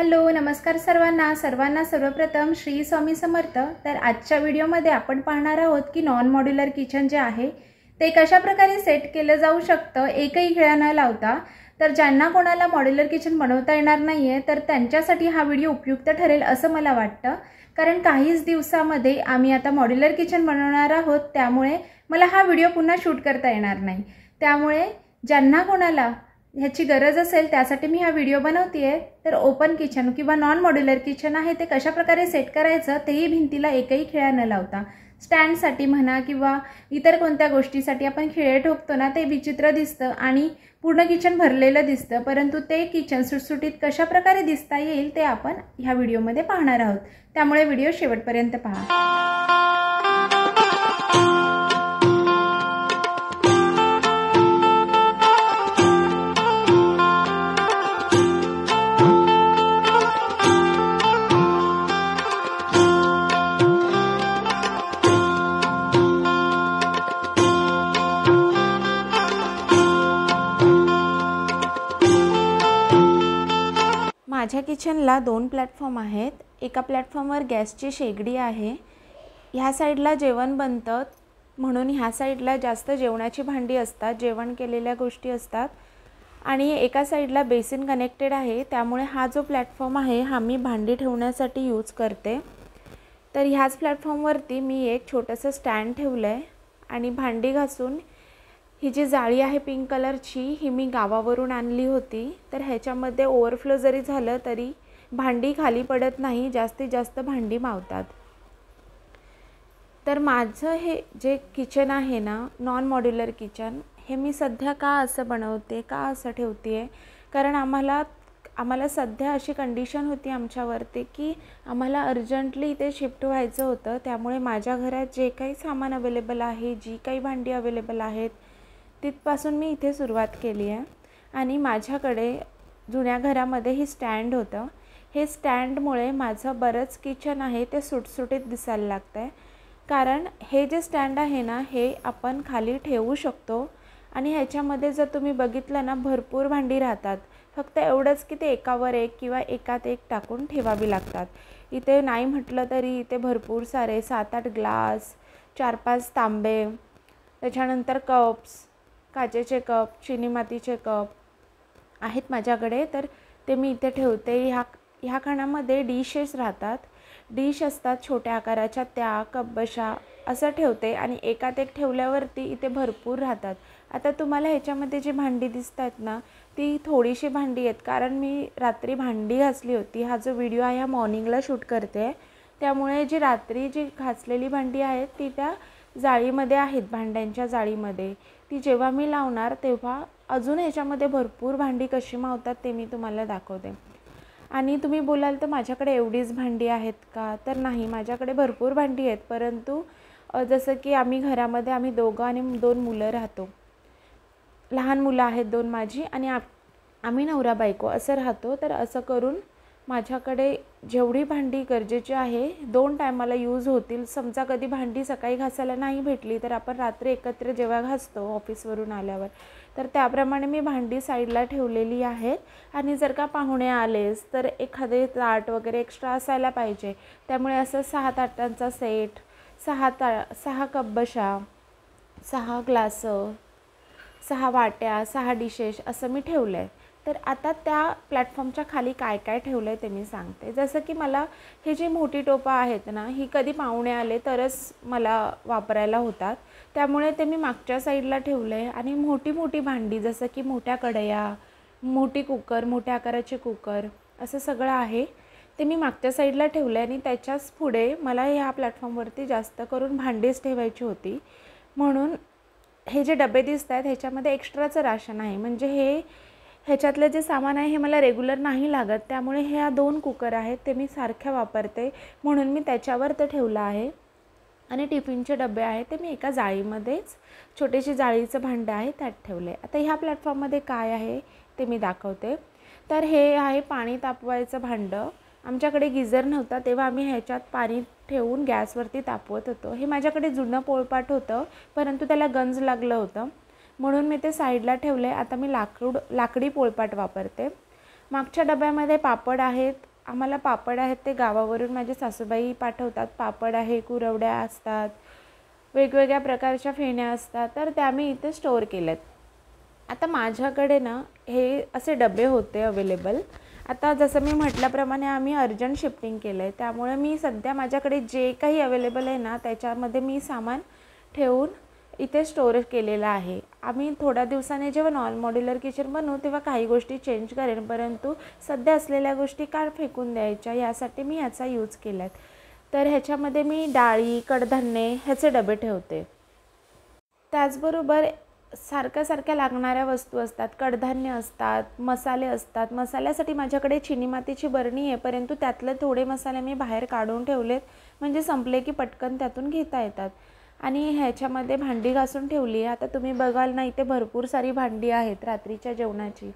Hello नमस्कार सर्वांना सर्वप्रथम श्री स्वामी समर्थ। तर आजच्या व्हिडिओमध्ये आपण पाहणार आहोत की नॉन मॉड्युलर किचन जे आहे ते कशा प्रकारे सेट केलं जाऊ शकतं एकही खिळा न लावता। तर ज्यांना कोणाला मॉड्युलर किचन बनवता येणार नाहीये तर त्यांच्यासाठी हा व्हिडिओ उपयुक्त ठरेल असं मला वाटतं, कारण काहीच दिवसांमध्ये आम्ही आता मॉड्युलर किचन बनवणार आहोत, त्यामुळे मला हा व्हिडिओ पुन्हा शूट करता येणार नाही। त्यामुळे ज्यांना कोणाला ह्याची गरज असेल त्यासाठी मी हा व्हिडिओ बनवतेय। तर ओपन किचन किंवा नॉन मॉड्युलर किचन आहे ते कशा प्रकारे सेट करायचं तेही भिंतीला एकही खिळा न लावता। स्टँडसाठी म्हणा किंवा इतर कोणत्या गोष्टीसाठी आपण खिळे ठोकतो ना, ते विचित्र दिसतं आणि पूर्ण किचन भरलेलं दिसतं, परंतु ते किचन सुटसुटीत कशा प्रकारे दिसता येईल ते आपण ह्या व्हिडिओमध्ये पाहणार आहोत। त्यामुळे व्हिडिओ शेवटपर्यंत पहा। माझ्या किचनला दोन प्लॅटफॉर्म आहेत। एका प्लॅटफॉर्मवर गॅसची शेगडी आहे, ह्या साईडला जेवण बनतं म्हणून ह्या साईडला जास्त जेवणाची भांडी असतात, जेवण केलेल्या गोष्टी असतात, आणि एका साईडला बेसिन कनेक्टेड आहे, त्यामुळे हा जो प्लॅटफॉर्म आहे हा मी भांडी ठेवण्यासाठी यूज करते। तर ह्याच प्लॅटफॉर्मवरती मी एक छोटंसं स्टँड ठेवलं आहे आणि भांडी घासून ही जी जाळी आहे पिंक कलरची ही मी गावावरून आणली होती। तर ह्याच्यामध्ये ओव्हरफ्लो जरी झालं तरी भांडी खाली पडत नाही, जास्तीत जास्त भांडी मावतात। तर माझं हे जे किचन आहे ना नॉन मॉड्युलर किचन, हे मी सध्या का असं बनवते, का असं ठेवते, कारण आम्हाला सध्या अशी कंडिशन होती आमच्यावरती की आम्हाला अर्जंटली इथे शिफ्ट व्हायचं होतं। त्यामुळे माझ्या घरात जे काही सामान अवेलेबल आहे, जी काही भांडी अवेलेबल आहेत तिथपासून मी इथे सुरुवात केली आहे। आणि माझ्याकडे जुन्या घरामध्ये ही स्टँड होतं, हे स्टँडमुळे माझं बरंच किचन आहे ते सुटसुटीत दिसायला लागतं आहे, कारण हे जे स्टँड आहे ना हे आपण खाली ठेवू शकतो आणि ह्याच्यामध्ये जर तुम्ही बघितलं ना भरपूर भांडी राहतात, फक्त एवढंच की ते एकावर एक किंवा एकात एक टाकून ठेवावी लागतात। इथे नाही म्हटलं तरी इथे भरपूर सारे 7-8 ग्लास, 4-5 तांबे, त्याच्यानंतर कप्स, काचेचे कप, चिनी मातीचे कप आहेत माझ्याकडे, तर ते मी इथे ठेवते। ह्या खाण्यामध्ये डिशेस राहतात, डिश असतात छोट्या आकाराच्या, त्या कपबशा असं ठेवते आणि एकात एक ठेवल्यावरती इथे भरपूर राहतात। आता तुम्हाला ह्याच्यामध्ये जी भांडी दिसत आहेत ना ती थोडीशी भांडी आहेत, कारण मी रात्री भांडी घासली होती। हा जो व्हिडिओ आहे हा मॉर्निंगला शूट करते, त्यामुळे जी रात्री जी घासलेली भांडी आहेत ती त्या जाळीमध्ये आहेत, भांड्यांच्या जाळीमध्ये। ती जेव्हा मी लावणार तेव्हा अजून ह्याच्यामध्ये भरपूर भांडी कशी मावतात ते मी तुम्हाला दाखवते। आणि तुम्ही बोलाल तर माझ्याकडे एवढीच भांडी आहेत का, तर नाही, माझ्याकडे भरपूर भांडी आहेत, परंतु जसं की आम्ही घरामध्ये आम्ही दोघं आणि 2 मुलं राहतो, लहान मुलं आहेत 2 माझी, आणि आम्ही नवरा बायको असं राहतो। तर असं करून माझ्याकडे जेवढी भांडी गरजेची आहे 2 टायमाला यूज होतील। समजा कधी भांडी सकाळी घासायला नाही भेटली तर आपण रात्री एकत्र जेव्हा घासतो ऑफिसवरून आल्यावर, तर त्याप्रमाणे मी भांडी साईडला ठेवलेली आहे। आणि जर का पाहुणे आलेच तर एखादे ताट वगैरे एक्स्ट्रा असायला पाहिजे, त्यामुळे असं 6 ताटांचा सेट, 6 कपबशा, 6 ग्लास, 6 वाट्या, 6 डिशेस असं मी ठेवलं आहे। तर आता त्या प्लॅटफॉर्मच्या खाली काय काय ठेवलं आहे ते मी सांगते। जसं की मला हे जी मोठी टोपं आहेत ना ही कधी पाहुणे आले तरच मला वापरायला होतात, त्यामुळे ते मी मागच्या साईडला ठेवलं आहे। आणि मोठी मोठी भांडी जसं की मोठ्या कढया, मोठी कुकर, मोठ्या आकाराचे कुकर असं सगळं आहे ते मी मागच्या साईडला ठेवलं आहे। आणि त्याच्याच पुढे मला ह्या प्लॅटफॉर्मवरती जास्त करून भांडीच ठेवायची होती, म्हणून हे जे डबे दिसत आहेत ह्याच्यामध्ये एक्स्ट्राचं राशन आहे, म्हणजे ह्याच्यातलं जे सामान आहे हे मला रेग्युलर नाही लागत, त्यामुळे ह्या 2 कुकर आहेत ते मी सारख्या वापरते, म्हणून मी त्याच्यावर ते ठेवलं आहे। आणि टिफिनचे डबे आहेत ते मी एका जाळीमध्येच, छोटेशी जाळीचं भांडं आहे त्यात ठेवले। आता ह्या प्लॅटफॉर्ममध्ये काय आहे ते मी दाखवते। तर हे आहे पाणी तापवायचं भांडं, आमच्याकडे गिझर नव्हता तेव्हा आम्ही ह्याच्यात पाणी ठेवून गॅसवरती तापवत होतो। हे माझ्याकडे जुनं पोळपाट होतं, परंतु त्याला गंज लागलं होतं, म्हणून मी ते साईडला ठेवले। आता मी लाकडी पोळपाट वापरते। मागच्या डब्यामध्ये पापड आहेत, आम्हाला पापड आहेत ते गावावरून माझे सासूबाई पाठवतात. पापड आहे, कुरवड्या असतात, वेगवेगळ्या प्रकारच्या फेण्या असतात, तर त्या मी इथे स्टोअर केल्यात. आता माझ्याकडे ना हे असे डबे होते अवेलेबल. आता जसं मी म्हटल्याप्रमाणे आम्ही अर्जंट शिफ्टिंग केलं आहे, त्यामुळे मी सध्या माझ्याकडे जे काही अवेलेबल आहे ना त्याच्यामध्ये मी सामान ठेवून इथे स्टोअर केलेलं आहे. आम्ही थोड्या दिवसाने जेव्हा नॉन मॉड्युलर किचन बनवू तेव्हा काही गोष्टी चेंज करेन, परंतु सध्या असलेल्या गोष्टी का फेकून द्यायच्या यासाठी मी ह्याचा यूज केला आहे. तर ह्याच्यामध्ये मी डाळी, कडधान्ये ह्याचे डबे ठेवते. त्याचबरोबर सारख्या लागणाऱ्या वस्तू असतात, कडधान्य असतात, मसाले असतात. मसाल्यासाठी माझ्याकडे चिनी मातीची बरणी आहे, परंतु त्यातले थोडे मसाले मी बाहेर काढून ठेवलेत, म्हणजे संपले की पटकन त्यातून घेता येतात. आणि ह्याच्यामध्ये भांडी घासून ठेवली आहे. आता तुम्ही बघाल ना इथे भरपूर सारी भांडी आहेत रात्रीच्या जेवणाची.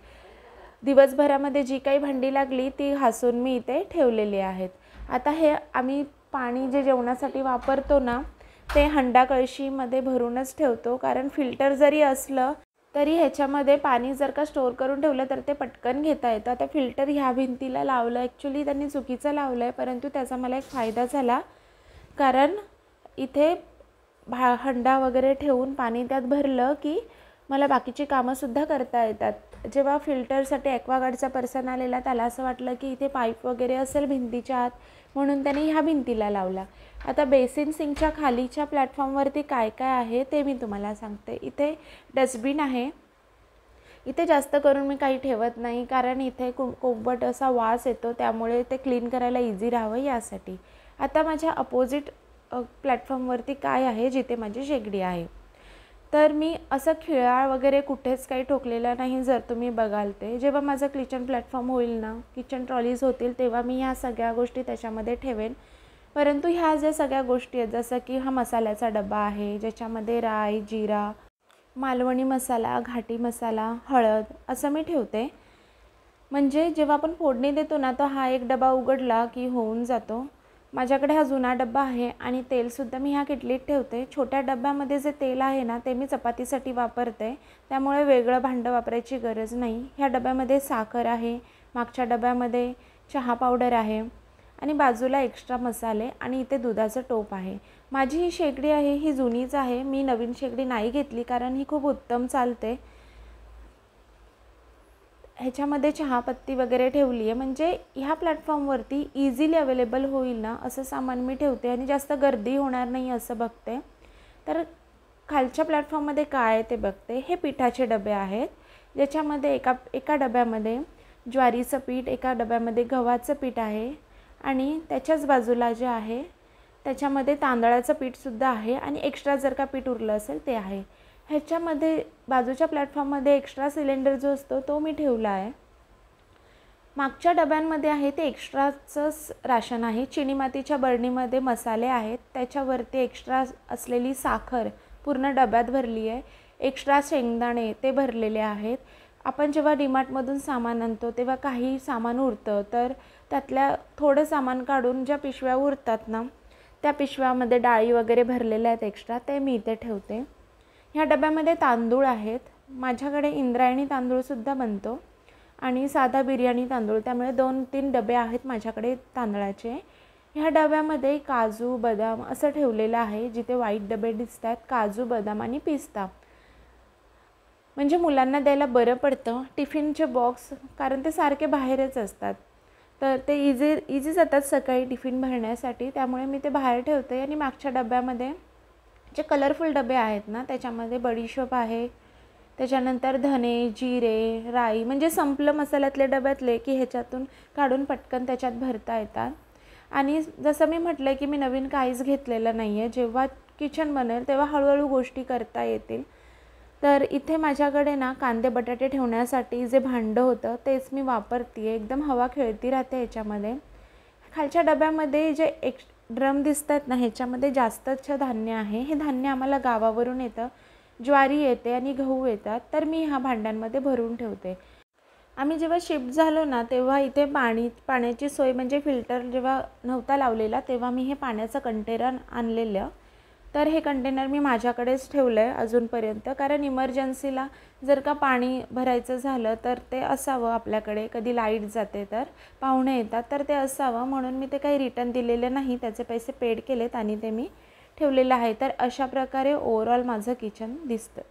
दिवसभरामध्ये जी काही भांडी लागली ती घासून मी इथे ठेवलेली आहेत. आता हे आम्ही पाणी जे जेवणासाठी वापरतो ना ते हंडा कळशीमध्ये भरूनच ठेवतो, कारण फिल्टर जरी असलं तरी ह्याच्यामध्ये पाणी जर का स्टोअर करून ठेवलं तर ते पटकन घेता येतं. आता फिल्टर ह्या भिंतीला लावलं, ॲक्च्युली त्यांनी चुकीचं लावलं आहे, परंतु त्याचा मला एक फायदा झाला, कारण इथे हंडा वगैरे ठेवून पाणी त्यात भरलं की मला बाकीची कामंसुद्धा करता येतात. जेव्हा फिल्टरसाठी ॲक्वागार्डचा पर्सन आलेला त्याला असं वाटलं की इथे पाईप वगैरे असेल भिंतीच्या आत, म्हणून त्याने ह्या भिंतीला लावला. आता बेसिन सिंकच्या खालीच्या प्लॅटफॉर्मवरती काय काय आहे ते मी तुम्हाला सांगते. इथे डस्टबिन आहे. इथे जास्त करून मी काही ठेवत नाही, कारण इथे कोंबट असा वास येतो, त्यामुळे ते क्लीन करायला इझी राहावं यासाठी. आता माझ्या अपोजिट प्लॅटफॉर्मवरती काय आहे, जिथे माझी शेगडी आहे. तर मी असं खिळाळ वगैरे कुठेच काही ठोकलेलं नाही. जर तुम्ही बघाल ते जेव्हा माझं किचन प्लॅटफॉर्म होईल ना, किचन ट्रॉलीज होतील, तेव्हा मी ह्या सगळ्या गोष्टी त्याच्यामध्ये ठेवेन. परंतु ह्या ज्या सगळ्या गोष्टी आहेत, जसं की हा मसाल्याचा डबा आहे ज्याच्यामध्ये राई, जिरा, मालवणी मसाला, घाटी मसाला, हळद असं मी ठेवते. म्हणजे जेव्हा आपण फोडणी देतो ना, तर हा एक डबा उघडला की होऊन जातो. माझ्याकडे हा जुना डबा आहे आणि तेलसुद्धा मी ह्या किटलीत ठेवते. छोट्या डब्यामध्ये जे तेल आहे ना ते मी चपातीसाठी वापरते, त्यामुळे वेगळं भांडं वापरायची गरज नाही. ह्या डब्यामध्ये साखर आहे, मागच्या डब्यामध्ये चहा पावडर आहे आणि बाजूला एक्स्ट्रा मसाले आणि इथे दुधाचं टोप आहे. माझी ही शेगडी आहे ही जुनीच आहे, मी नवीन शेगडी नाही घेतली कारण ही खूप उत्तम चालते. ह्याच्यामध्ये चहापत्ती वगैरे ठेवली आहे, म्हणजे ह्या प्लॅटफॉर्मवरती इझिली अवेलेबल होईल ना असं सामान मी ठेवते आणि जास्त गर्दी होणार नाही असं बघते. तर खालच्या प्लॅटफॉर्ममध्ये काय ते बघते. हे पिठाचे डबे आहेत, ज्याच्यामध्ये एका डब्यामध्ये ज्वारीचं पीठ, एका डब्यामध्ये गव्हाचं पीठ आहे आणि त्याच्याच बाजूला जे आहे त्याच्यामध्ये तांदळाचं पीठसुद्धा आहे आणि एक्स्ट्रा जर का पीठ उरलं असेल ते आहे. ह्याच्यामध्ये बाजूच्या प्लॅटफॉर्ममध्ये एक्स्ट्रा सिलेंडर जो असतो तो मी ठेवला आहे. मागच्या डब्यांमध्ये आहे ते एक्स्ट्राचंच राशन आहे. चिनी मातीच्या बरणीमध्ये मसाले आहेत, त्याच्यावरती एक्स्ट्रा असलेली साखर पूर्ण डब्यात भरली आहे. एक्स्ट्रा शेंगदाणे ते भरलेले आहेत. आपण जेव्हा डीमार्टमधून सामान आणतो तेव्हा काही सामान उरतं, तर त्यातल्या थोडं सामान काढून ज्या पिशव्या उरतात ना त्या पिशव्यामध्ये डाळी वगैरे भरलेल्या आहेत एक्स्ट्रा, ते मी इथे ठेवते. ह्या डब्यामध्ये तांदूळ आहेत. माझ्याकडे इंद्रायणी तांदूळसुद्धा बनतो आणि साधा बिर्याणी तांदूळ, त्यामुळे 2-3 डबे आहेत माझ्याकडे तांदळाचे. ह्या डब्यामध्ये काजू, बदाम असं ठेवलेलं आहे. जिथे व्हाईट डबे दिसतात काजू, बदाम आणि पिस्ता, म्हणजे मुलांना द्यायला बरं पडतं. टिफिनचे बॉक्स, कारण ते सारखे बाहेरच असतात, तर ते इझी जातात सकाळी टिफिन भरण्यासाठी, त्यामुळे मी ते बाहेर ठेवते. आणि मागच्या डब्यामध्ये जे कलरफुल डबे आहेत ना त्याच्यामध्ये बडीशोप आहे, त्याच्यानंतर धने, जिरे, राई, म्हणजे संपलं मसाल्यातले डब्यातले की ह्याच्यातून काढून पटकन त्याच्यात भरता येतात. आणि जसं मी म्हटलं की मी नवीन काहीच घेतलेलं नाही आहे. जेव्हा किचन बनेल तेव्हा हळूहळू गोष्टी करता येतील. तर इथे माझ्याकडे ना कांदे बटाटे ठेवण्यासाठी जे भांडं होतं तेच मी वापरते आहे. एकदम हवा खेळती राहते ह्याच्यामध्ये. खालच्या डब्यामध्ये जे ड्रम दिसतात ना ह्याच्यामध्ये जास्तचं धान्य आहे. हे धान्य आम्हाला गावावरून येतं, ज्वारी येते आणि गहू येतात, तर मी ह्या भांड्यांमध्ये भरून ठेवते. आम्ही जेव्हा शिफ्ट झालो ना तेव्हा इथे पाण्याची सोय, म्हणजे फिल्टर जेव्हा नव्हता लावलेला तेव्हा मी हे पाण्याचं कंटेनर आणलेलं, तर हे कंटेनर मी माझ्याकडेच ठेवलं आहे अजूनपर्यंत, कारण इमर्जन्सीला जर का पाणी भरायचं झालं तर ते असावं आपल्याकडे, कधी लाईट जाते तर पाहुणे येतात तर ते असावं, म्हणून मी ते काही रिटर्न दिलेले नाही, त्याचे पैसे पेड केलेत आणि ते मी ठेवलेलं आहे. तर अशा प्रकारे ओव्हरऑल माझं किचन दिसतं.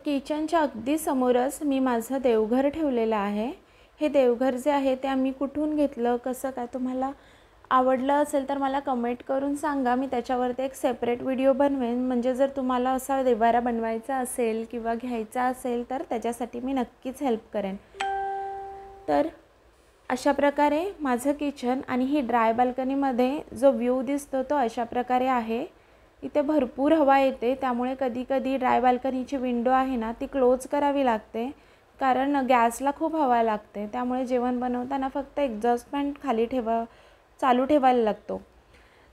किचनच्या अगदी समोरच मी माझं देवघर ठेवलेलं आहे. हे देवघर जे आहे ते आम्ही कुठून घेतलं, कसं काय, तुम्हाला आवडलं असेल तर मला कमेंट करून सांगा. मी त्याच्यावरती एक सेपरेट व्हिडिओ बनवेन. म्हणजे जर तुम्हाला असा देवारा बनवायचा असेल किंवा घ्यायचा असेल तर त्याच्यासाठी मी नक्कीच हेल्प करेन. तर अशा प्रकारे माझं किचन आणि ही ड्राय बाल्कनीमध्ये जो व्ह्यू दिसतो तो अशा प्रकारे आहे. इथे भरपूर हवा येते, त्यामुळे कधी कधी ड्राय बाल्कनीची विंडो आहे ना ती क्लोज करावी लागते, कारण गॅसला खूप हवा लागते. त्यामुळे जेवण बनवताना फक्त एक्झॉस्ट फॅन खाली चालू ठेवायला लागतो.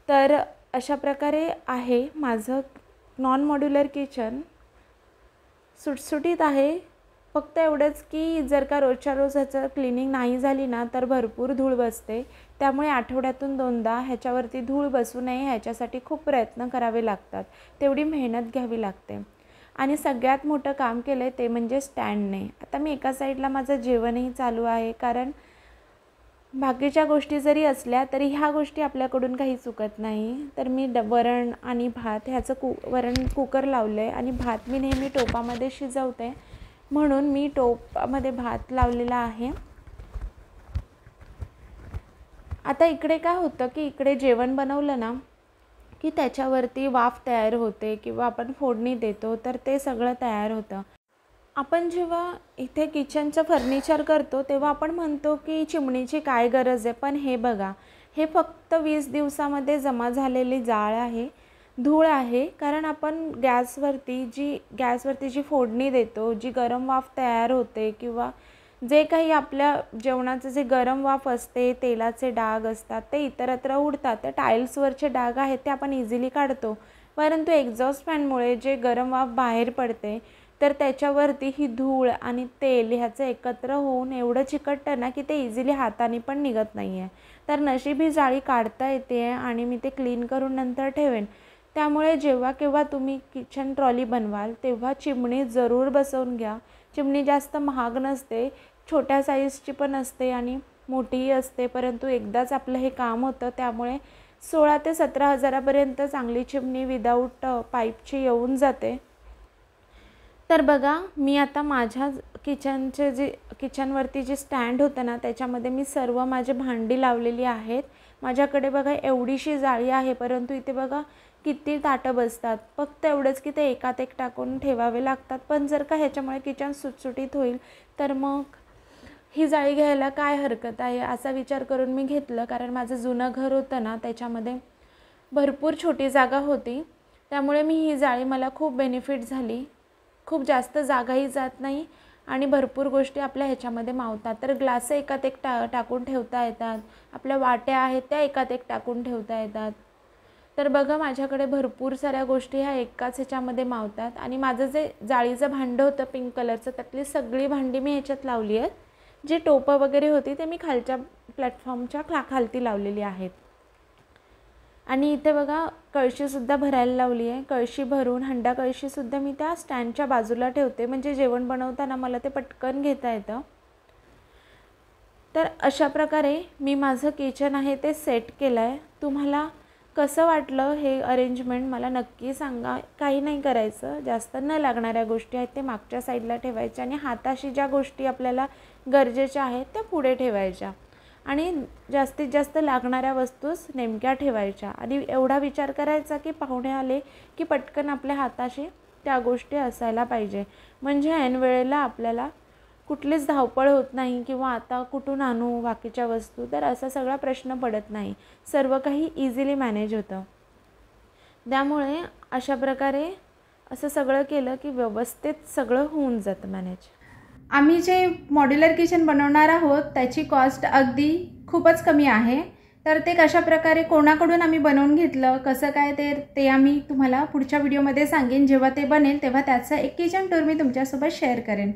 तर अशा प्रकारे आहे माझं नॉन मॉड्युलर किचन. सुटसुटीत आहे. फक्त एवढंच की जर का रोजच्या रोज ह्याचं क्लिनिंग नाही झाली ना तर भरपूर धूळ बसते. त्यामुळे आठवड्यातून 2दा ह्याच्यावरती धूळ बसू नये ह्याच्यासाठी खूप प्रयत्न करावे लागतात, तेवढी मेहनत घ्यावी लागते. आणि सगळ्यात मोठं काम केलं आहे ते म्हणजे स्टँडने. आता मी एका साईडला माझं जेवणही चालू आहे, कारण बाकीच्या गोष्टी जरी असल्या तरी ह्या गोष्टी आपल्याकडून काही चुकत नाही. तर मी वरण आणि भात ह्याचं वरण कुकर लावलं आहे आणि भात मी नेहमी टोपामध्ये शिजवते, म्हणून मी टोपामध्ये भात लावलेला आहे. आता इकडे काय होतं की इकडे जेवण बनवलं ना की त्याच्यावरती वाफ तयार होते किंवा आपण फोडणी देतो तर ते सगळं तयार होतं. आपण जेव्हा इथे किचनचं फर्निचर करतो तेव्हा आपण म्हणतो की चिमणीची काय गरज आहे, पण हे बघा, हे फक्त 20 दिवसामध्ये जमा झालेली जाळ आहे, धूळ आहे. कारण आपण गॅसवरती जी फोडणी देतो, जी गरम वाफ तयार होते किंवा जे काही आपल्या जेवणाचं जे गरम वाफ असते, तेलाचे डाग असतात ते इतरत्र उडतात. तर टाईल्सवरचे डाग आहेत ते आपण इझिली काढतो, परंतु एक्झॉस्ट फॅनमुळे जे गरम वाफ बाहेर पडते तर त्याच्यावरती ही धूळ आणि तेल ह्याचं एकत्र होऊन एवढं चिकटतं ना की ते इझिली हाताने पण निघत नाही आहे. तर नशीब ही जाळी काढता येते आणि मी ते क्लीन करून नंतर ठेवेन. त्यामुळे जेव्हा केव्हा तुम्ही किचन ट्रॉली बनवाल तेव्हा चिमणी जरूर बसवून घ्या. चिमणी जास्त महाग नसते, छोट्या साईजची पण असते आणि मोठीही असते, परंतु एकदाच आपलं हे काम होतं. त्यामुळे 16 ते 17 हजारापर्यंत चांगली चिमणी विदाऊट पाईपची येऊन जाते. तर बघा, मी आता माझ्या किचनवरती जे स्टँड होतं ना त्याच्यामध्ये मी सर्व माझे भांडी लावलेली आहेत. माझ्याकडे बघा एवढीशी जाळी आहे, परंतु इथे बघा किती ताटं बसतात. फक्त एवढंच की ते एकात एक टाकून ठेवावे लागतात. पण जर का ह्याच्यामुळे किचन सुटसुटीत होईल तर मग ही जाळी घ्यायला काय हरकत आहे असा विचार करून मी घेतलं. कारण माझं जुनं घर होतं ना त्याच्यामध्ये भरपूर छोटी जागा होती, त्यामुळे मी ही जाळी मला खूप बेनिफिट झाली. खूप जास्त जागाही जात नाही आणि भरपूर गोष्टी आपल्या ह्याच्यामध्ये मावतात. तर ग्लास एकात एक टाकून ठेवता येतात, आपल्या वाट्या आहेत त्या एकात एक टाकून ठेवता येतात. तर बघा, माझ्याकडे भरपूर साऱ्या गोष्टी ह्या एकाच ह्याच्यामध्ये मावतात. आणि माझं जे जाळीचं भांडं होतं पिंक कलरचं त्यातली सगळी भांडी मी ह्याच्यात लावली आहेत. जे टोपं वगैरे होती ते मी खालच्या प्लॅटफॉर्मच्या खालती लावलेली आहेत. आणि इथे बघा कळशीसुद्धा भरायला लावली आहे. कळशी भरून हंडा कळशीसुद्धा मी त्या स्टँडच्या बाजूला ठेवते, म्हणजे जेवण बनवताना मला ते पटकन घेता येतं. तर अशा प्रकारे मी माझं किचन आहे ते सेट केलं आहे. तुम्हाला कसं वाटलं हे अरेंजमेंट मला नक्की सांगा. काही नाही करायचं, जास्त न लागणाऱ्या गोष्टी आहेत ते मागच्या साईडला ठेवायच्या आणि हाताशी ज्या गोष्टी आपल्याला गरजेच्या आहेत त्या पुढे ठेवायच्या आणि जास्तीत जास्त लागणाऱ्या वस्तूच नेमक्या ठेवायच्या. आणि एवढा विचार करायचा की पाहुणे आले की पटकन आपल्या हाताशी त्या गोष्टी असायला पाहिजे, म्हणजे ऐन वेळेला आपल्याला कुठलीच धावपळ होत नाही किंवा आता कुठून आणू बाकीच्या वस्तू, तर असा सगळा प्रश्न पडत नाही. सर्व काही इझिली मॅनेज होतं. त्यामुळे अशा प्रकारे असं सगळं केलं की व्यवस्थित सगळं होऊन जातं मॅनेज. आम्ही जे मॉड्युलर किचन बनवणार आहोत त्याची कॉस्ट अगदी खूपच कमी आहे. तर ते कशाप्रकारे कोणाकडून आम्ही बनवून घेतलं, कसं काय ते आम्ही तुम्हाला पुढच्या व्हिडिओमध्ये सांगेन. जेव्हा ते बनेल तेव्हा त्याचं एक किचन टूर मी तुमच्यासोबत शेअर करेन.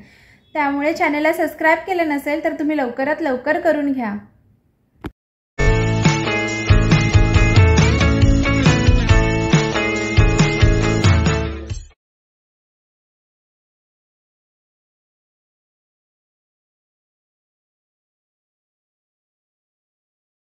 त्यामुळे चॅनलला सबस्क्राईब केलं नसेल तर तुम्ही लवकरात लवकर करून घ्या.